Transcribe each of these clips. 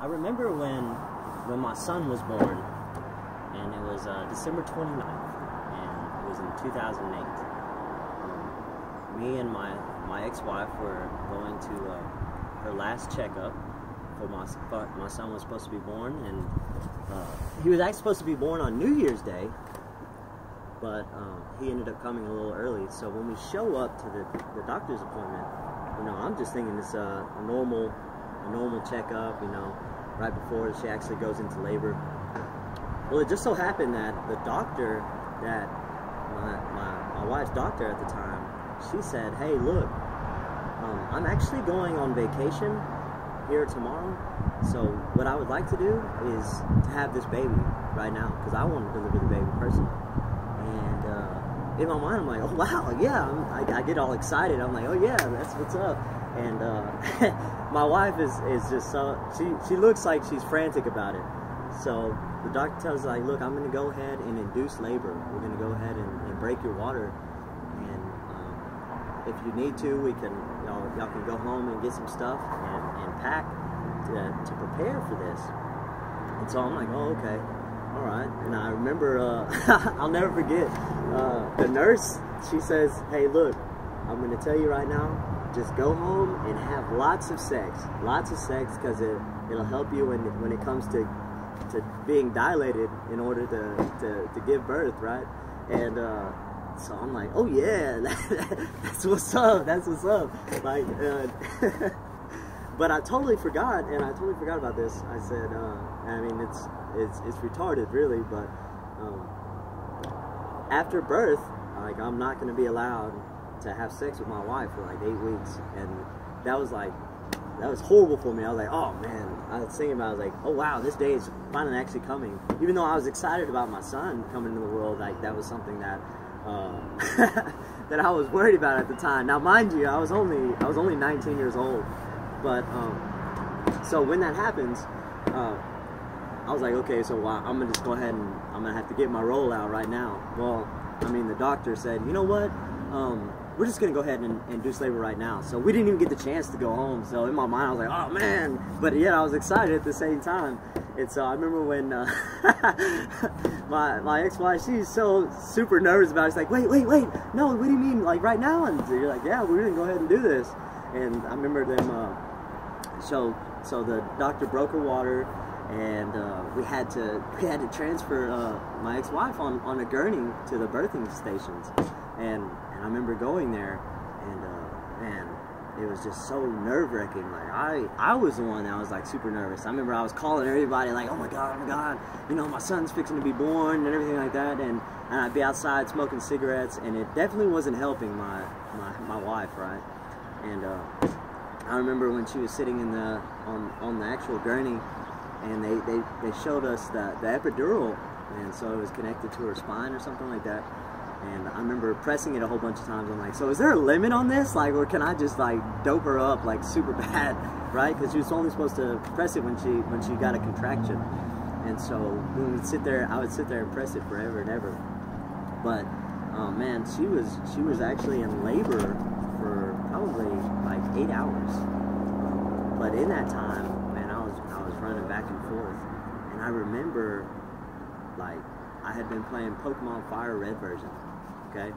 I remember when my son was born, and it was December 29th, and it was in 2008. Me and my ex-wife were going to her last checkup for my son was supposed to be born, and he was actually supposed to be born on New Year's Day, but he ended up coming a little early. So when we show up to the doctor's appointment, you know, I'm just thinking it's a normal checkup, you know, right before she actually goes into labor. Well, it just so happened that the doctor, that my wife's doctor at the time, she said, "Hey, look, I'm actually going on vacation here tomorrow, so what I would like to do is to have this baby right now, because I want to deliver the baby personally." And in my mind, I'm like, "Oh wow, yeah!" I get all excited. I'm like, "Oh yeah, that's what's up." And my wife is just so, she looks like she's frantic about it. So the doctor tells her, like, "Look, I'm going to go ahead and induce labor. We're going to go ahead and break your water, and if you need to, we can, y'all can go home and get some stuff and pack to prepare for this." And so I'm like, "Oh, okay, all right." And I remember, I'll never forget, the nurse, she says, "Hey, look, I'm going to tell you right now, just go home and have lots of sex, because it'll help you when it comes to being dilated in order to give birth, right?" And so I'm like, "Oh yeah, that's what's up, like, but I totally forgot about this. I said, I mean, it's retarded, really, but after birth, like, I'm not going to be allowed to have sex with my wife for like 8 weeks, and that was horrible for me. I was like, oh man, I was thinking about it, I was like, oh wow, this day is finally actually coming. Even though I was excited about my son coming into the world, like, that was something that that I was worried about at the time. Now mind you, I was only 19 years old, but so when that happens, I was like, okay, so I'm gonna just go ahead and I'm gonna have to get my roll out right now. Well, I mean, the doctor said, "You know what, we're just gonna go ahead and induce labor right now." So we didn't even get the chance to go home. So in my mind, I was like, "Oh man!" But yet I was excited at the same time. And so I remember when my ex-wife, she's so super nervous about it. She's like, "Wait, no, what do you mean, like right now?" And so you're like, "Yeah, we're gonna go ahead and do this." And I remember them. So the doctor broke her water, and we had to transfer my ex-wife on a gurney to the birthing stations, and I remember going there, and man, it was just so nerve-wracking. Like, I was the one that was like super nervous. I remember I was calling everybody like, oh my god, you know, my son's fixing to be born and everything like that, and I'd be outside smoking cigarettes, and it definitely wasn't helping my wife, right? And I remember when she was sitting in on the actual gurney, and they showed us the epidural, and so it was connected to her spine or something like that. And I remember pressing it a whole bunch of times. I'm like, so is there a limit on this? Like, or can I just like dope her up like super bad, right? Because she was only supposed to press it when she got a contraction. And so when we'd sit there, I would sit there and press it forever and ever. But man, she was actually in labor for probably like 8 hours. But in that time, man, I was running back and forth, and I remember, like, I had been playing Pokemon Fire Red version, okay,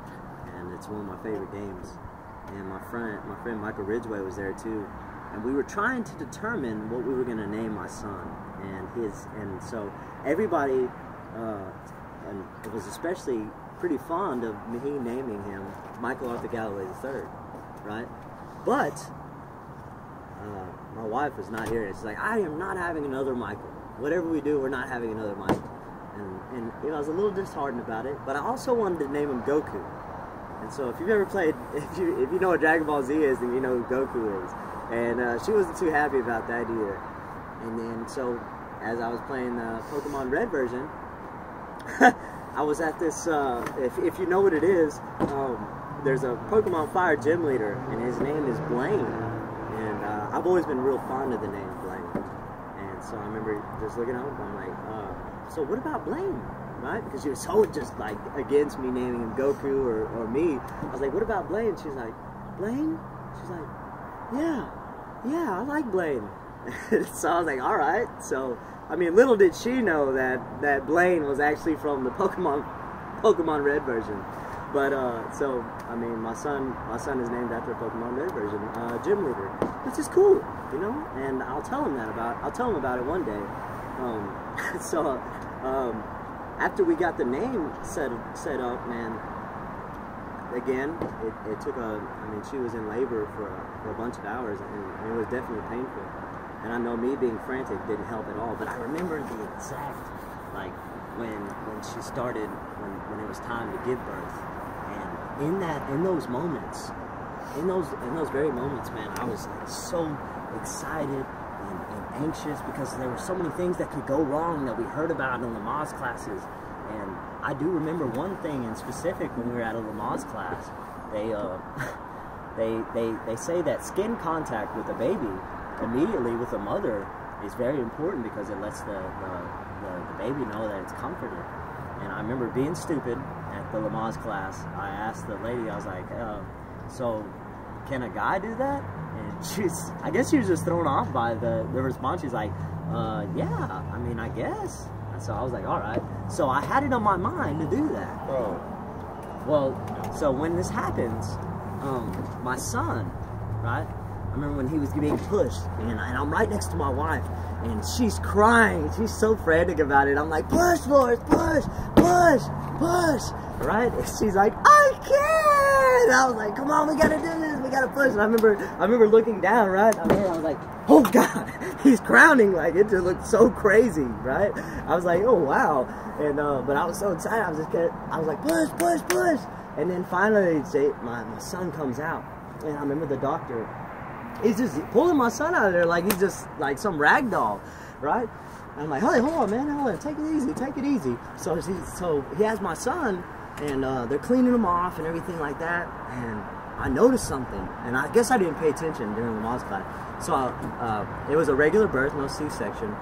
and it's one of my favorite games. And my friend Michael Ridgway was there too, and we were trying to determine what we were going to name my son. And so everybody, and it was especially pretty fond of me naming him Michael Arthur Galloway III, right? But my wife was not hearing it. She's like, "I am not having another Michael. Whatever we do, we're not having another Michael." And you know, I was a little disheartened about it, but I also wanted to name him Goku. And so if you've ever played, if you know what Dragon Ball Z is, then you know who Goku is. And she wasn't too happy about that either. And then so as I was playing the Pokemon Red version, I was at this, if you know what it is, there's a Pokemon Fire gym leader, and his name is Blaine. And I've always been real fond of the name Blaine. And so I remember just looking up, I'm like, so what about Blaine, right? Because she was so just like against me naming him Goku or me. I was like, what about Blaine? She's like, Blaine? She's like, yeah, I like Blaine. So I was like, all right. So, I mean, little did she know that Blaine was actually from the Pokemon Red version. But, so, I mean, my son is named after a Pokemon Red version, gym leader, which is cool, you know, and I'll tell him about it one day. So, after we got the name set up, man, again, it took I mean, she was in labor for a bunch of hours, and it was definitely painful. And I know me being frantic didn't help at all, but I remember the exact, like, when she started, when it was time to give birth. And in those moments, in those very moments, man, I was like so excited and anxious, because there were so many things that could go wrong that we heard about in Lamaze classes. And I do remember one thing in specific when we were at a Lamaze class. They say that skin contact with a baby immediately with a mother is very important, because it lets the baby know that it's comforted. And I remember being stupid at the Lamaze class. I asked the lady, I was like, so can a guy do that? And I guess she was just thrown off by the response. She's like, yeah, I mean, I guess. And so I was like, all right. So I had it on my mind to do that. Oh. Well, so when this happens, my son, right? I remember when he was being pushed, and I'm right next to my wife, and she's crying. She's so frantic about it. I'm like, push, Forrest, push, push, push, right? And she's like, I can't. I was like, come on, we gotta do this. We gotta push. And I remember looking down, right? I was like, oh God, he's crowning. Like, it just looked so crazy, right? I was like, oh wow. And but I was so excited. I was like, push, push, push. And then finally, my son comes out, and I remember the doctor. He's just pulling my son out of there like he's just like some rag doll, right? And I'm like, hey, hold on, man, hold on, take it easy, take it easy. So he has my son, and they're cleaning him off and everything like that. And I noticed something, and I guess I didn't pay attention during the Lamaze class. So it was a regular birth, no C-section.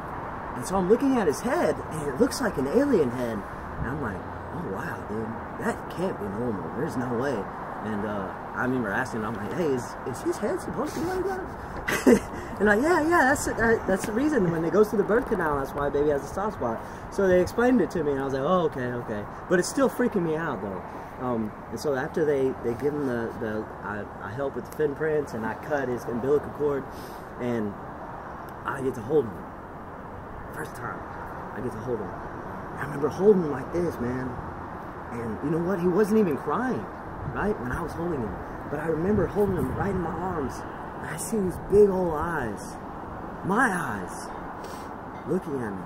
And so I'm looking at his head, and it looks like an alien head. And I'm like, oh wow, dude, that can't be normal. There's no way. And I remember asking him, I'm like, hey, is his head supposed to be like that? And like, yeah, that's the reason. When it goes through the birth canal, that's why baby has a soft spot. So they explained it to me, and I was like, oh, okay. But it's still freaking me out, though. And so after they give him I help with the fin prints, and I cut his umbilical cord, and I get to hold him. First time I get to hold him. I remember holding him like this, man. And you know what? He wasn't even crying, right, when I was holding him. But I remember holding him right in my arms, and I see these big old eyes, my eyes, looking at me.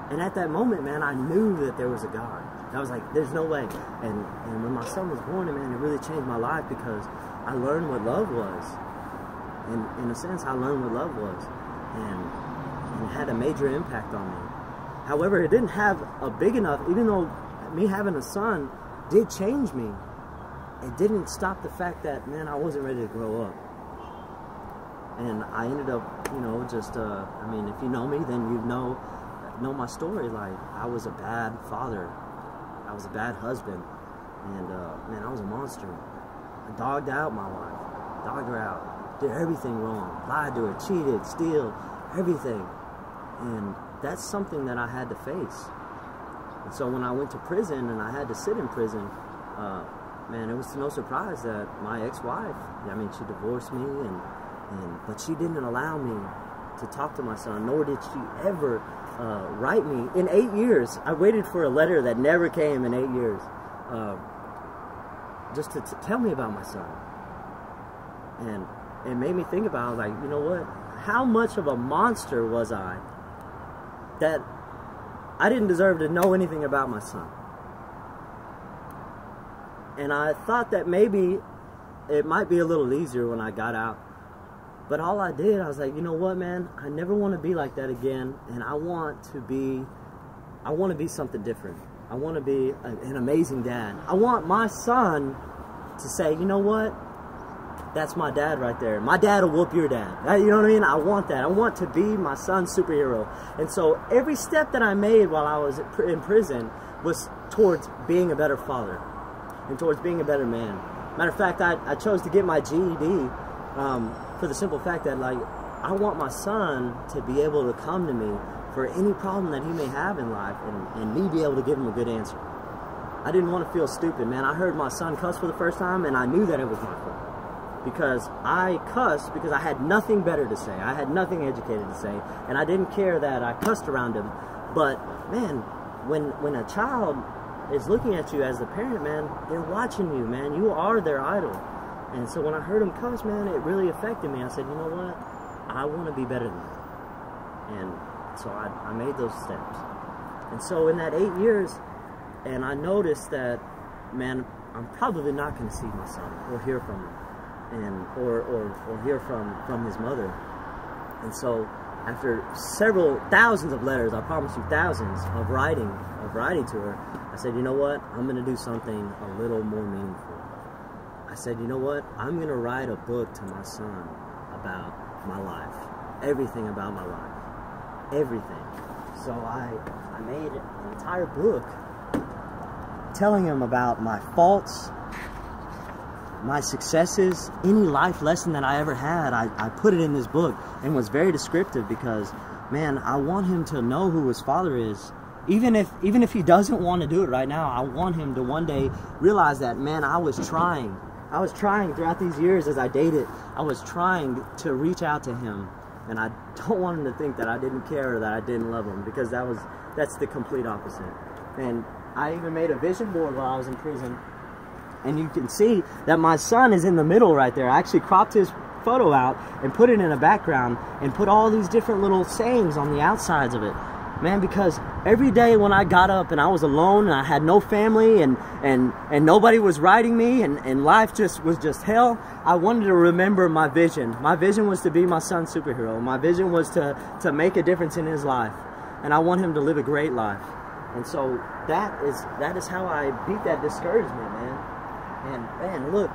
And at that moment, man, I knew that there was a God. I was like, there's no way. And when my son was born, man, it really changed my life, because I learned what love was. And in a sense, I learned what love was. And it had a major impact on me. However, it didn't have a big enough, even though me having a son did change me, it didn't stop the fact that, man, I wasn't ready to grow up. And I ended up, you know, just, I mean, if you know me, then you know my story. Like, I was a bad father. I was a bad husband. And, man, I was a monster. I dogged out my wife. Dogged her out. Did everything wrong. Lied to her. Cheated. Steal. Everything. And that's something that I had to face. And so when I went to prison and I had to sit in prison, man, it was no surprise that my ex-wife, I mean, she divorced me, but she didn't allow me to talk to my son, nor did she ever write me. In 8 years, I waited for a letter that never came in 8 years, just to tell me about my son. And it made me think about, like, you know what? How much of a monster was I that I didn't deserve to know anything about my son? And I thought that maybe it might be a little easier when I got out. But all I did, I was like, you know what, man? I never want to be like that again. And I want to be something different. I want to be an amazing dad. I want my son to say, you know what? That's my dad right there. My dad will whoop your dad. You know what I mean? I want that. I want to be my son's superhero. And so every step that I made while I was in prison was towards being a better father and towards being a better man. Matter of fact, I chose to get my GED for the simple fact that, like, I want my son to be able to come to me for any problem that he may have in life, and me be able to give him a good answer. I didn't want to feel stupid, man. I heard my son cuss for the first time, and I knew that it was my fault. Because I cussed because I had nothing better to say. I had nothing educated to say, and I didn't care that I cussed around him. But, man, when a child is looking at you as the parent, man, they're watching you, man. You are their idol. And so when I heard him cuss, man, it really affected me. I said, you know what? I want to be better than that. And so I made those steps. And so in that 8 years, and I noticed that, man, I'm probably not going to see my son or hear from him, and or hear from his mother. And so after several thousands of letters, I promise you thousands of writing to her, I said, you know what? I'm going to do something a little more meaningful. I said, you know what? I'm going to write a book to my son about my life. Everything about my life. Everything. So I made an entire book telling him about my faults, my successes, any life lesson that I ever had. I put it in this book and was very descriptive because, man, I want him to know who his father is. Even if he doesn't want to do it right now, I want him to one day realize that, man, I was trying. I was trying throughout these years as I dated. I was trying to reach out to him. And I don't want him to think that I didn't care or that I didn't love him, because that's the complete opposite. And I even made a vision board while I was in prison. And you can see that my son is in the middle right there. I actually cropped his photo out and put it in a background and put all these different little sayings on the outsides of it. Man, because every day when I got up and I was alone and I had no family and nobody was writing me and life was just hell, I wanted to remember my vision. My vision was to be my son's superhero. My vision was to make a difference in his life. And I want him to live a great life. And so that is how I beat that discouragement, man. And man, look,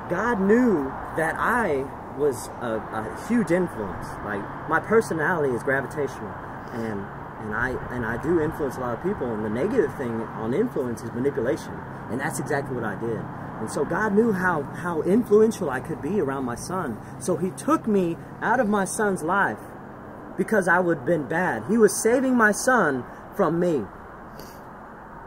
God knew that I was a huge influence. Like, my personality is gravitational, and I do influence a lot of people, and the negative thing on influence is manipulation, and that's exactly what I did. And so God knew how influential I could be around my son. So he took me out of my son's life because I would have been bad. He was saving my son from me.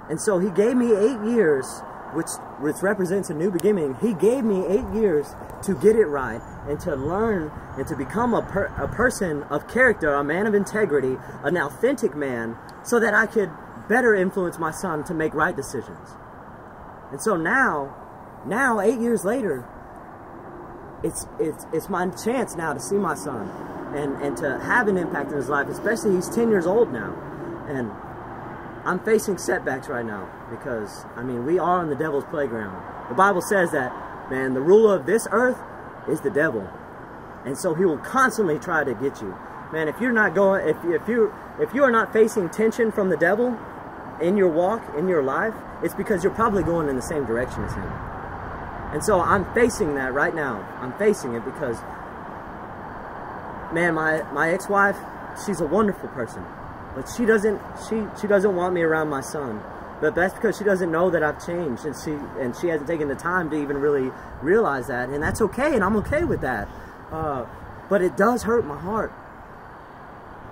And so he gave me 8 years, which represents a new beginning. He gave me 8 years to get it right and to learn and to become a person of character, a man of integrity, an authentic man, so that I could better influence my son to make right decisions. And so now 8 years later, it's my chance now to see my son and to have an impact in his life, especially he's 10 years old now. And I'm facing setbacks right now because, I mean, we are on the devil's playground. The Bible says that, man, the ruler of this earth is the devil. And so he will constantly try to get you. Man, if you're not going, if you are not facing tension from the devil in your walk, in your life, it's because you're probably going in the same direction as him. And so I'm facing that right now. I'm facing it because, man, my ex-wife, she's a wonderful person. But she doesn't want me around my son. But that's because she doesn't know that I've changed, and she hasn't taken the time to even really realize that, and that's okay, and I'm okay with that. But it does hurt my heart.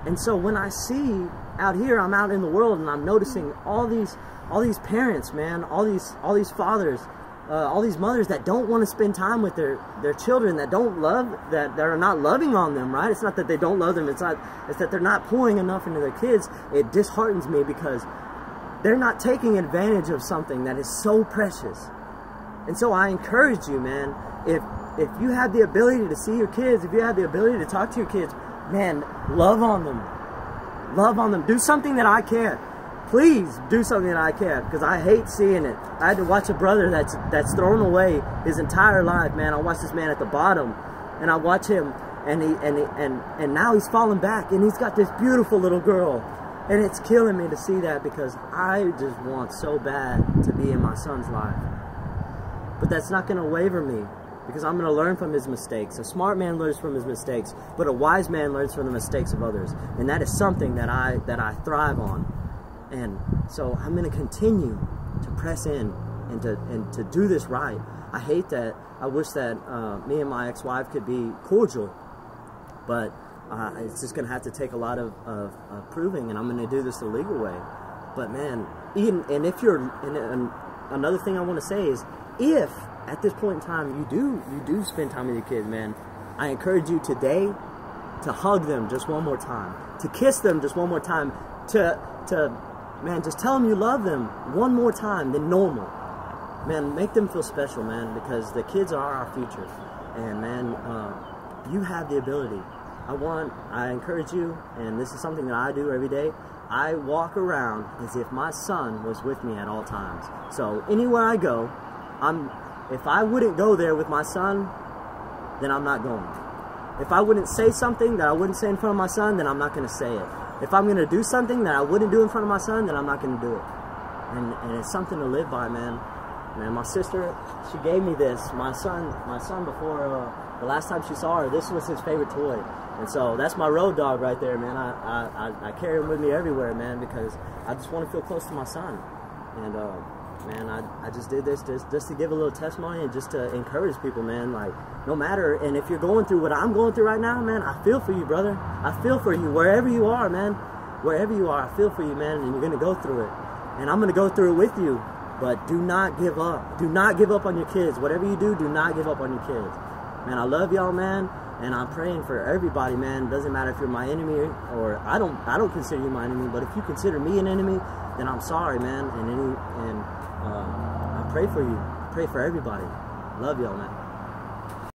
And so when I see out here, I'm out in the world, and I'm noticing all these parents, man, all these fathers, all these mothers that don't want to spend time with their children, that don't love, that are not loving on them, right? It's not that they don't love them, it's that they're not pouring enough into their kids. It disheartens me because they're not taking advantage of something that is so precious. And so I encourage you, man, if you have the ability to see your kids, if you have the ability to talk to your kids, man, love on them. Love on them. Do something that I can't. Please do something that I can, because I hate seeing it. I had to watch a brother that's thrown away his entire life, man. I watched this man at the bottom, and I watch him, and now he's fallen back, and he's got this beautiful little girl, and it's killing me to see that because I just want so bad to be in my son's life. But that's not going to waver me, because I'm going to learn from his mistakes. A smart man learns from his mistakes, but a wise man learns from the mistakes of others, and that is something that I thrive on. And so I'm going to continue to press in and to do this right. I hate that. I wish that me and my ex-wife could be cordial, but it's just gonna have to take a lot of proving, and I'm gonna do this the legal way. But man, if you're, and another thing I want to say is, if at this point in time you do spend time with your kids, man, I encourage you today to hug them just one more time, to kiss them just one more time, man, just tell them you love them one more time than normal. Man, make them feel special, man, because the kids are our future. And man, you have the ability. I encourage you, and this is something that I do every day. I walk around as if my son was with me at all times. So anywhere I go, if I wouldn't go there with my son, then I'm not going. If I wouldn't say something that I wouldn't say in front of my son, then I'm not going to say it. If I'm going to do something that I wouldn't do in front of my son, then I'm not going to do it. And it's something to live by, man. Man, my sister, she gave me this. My son before the last time she saw her, this was his favorite toy. And so that's my road dog right there, man. I carry him with me everywhere, man, because I just want to feel close to my son. And man, I just did this just to give a little testimony and just to encourage people, man. Like, no matter, and if you're going through what I'm going through right now, man, I feel for you, brother. I feel for you wherever you are, man. Wherever you are, I feel for you, man, and you're going to go through it. And I'm going to go through it with you. But do not give up. Do not give up on your kids. Whatever you do not give up on your kids. Man, I love y'all, man, and I'm praying for everybody, man. Doesn't matter if you're my enemy or I don't consider you my enemy, but if you consider me an enemy, then I'm sorry, man. And I pray for you. I pray for everybody. Love y'all, man.